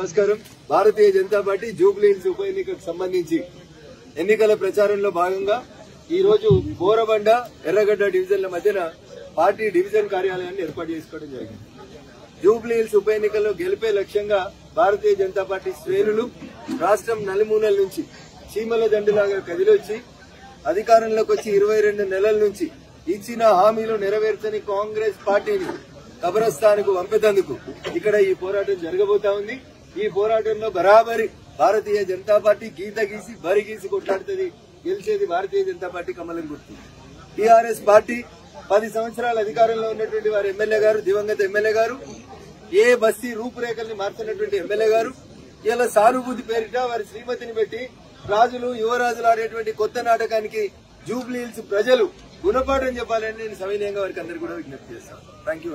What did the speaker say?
నమస్కారం. Bharatiya Janata party Jubilee hills ఉప ఎన్నికకు సంబంధించి ఎన్నికల ప్రచారంలో భాగంగా ఈ రోజు బోరబండ ఎర్రగడ్డ డివిజన్ల మధ్యన పార్టీ డివిజన్ కార్యాలయాన్ని ఏర్పాటు చేసుకోవడం జరిగింది. జూబ్లీ హిల్స్ ఉప ఎన్నికల్లో గెలిపే లక్ష్యంగా భారతీయ జనతా పార్టీ శ్రేణులు రాష్ట్రం నలుమూలల నుంచి చీమల దండులాగా కదిలొచ్చి అధికారంలోకి వచ్చి 22 నెలల నుంచి ఇచ్చిన హామీలు నెరవేర్చని కాంగ్రెస్ పార్టీని కబరస్థాన్కు పంపేందుకు ఇక్కడ ఈ పోరాటం జరగబోతా ఉంది. ఈ పోరాటంలో బరాబరి భారతీయ జనతా పార్టీ గీత గీసి బరి గీసి కొట్లాడుతుంది. గెలిచేది భారతీయ జనతా పార్టీ కమలం గుర్తు. టీఆర్ఎస్ పార్టీ 10 సంవత్సరాల అధికారంలో ఉన్నటువంటి వారి ఎమ్మెల్యే గారు, దివంగత ఎమ్మెల్యే గారు, ఏ బస్తీ రూపురేఖల్ని మార్చినటువంటి ఎమ్మెల్యే గారు ఇలా సానుభూతి పేరిట వారి శ్రీమతిని పెట్టి రాజులు యువరాజులు ఆడేటువంటి కొత్త నాటకానికి జూబ్లీ హిల్స్ ప్రజలు గుణపాఠం చెప్పాలని నేను సవినయంగా వారికి అందరికీ కూడా విజ్ఞప్తి చేస్తాను. Thank you.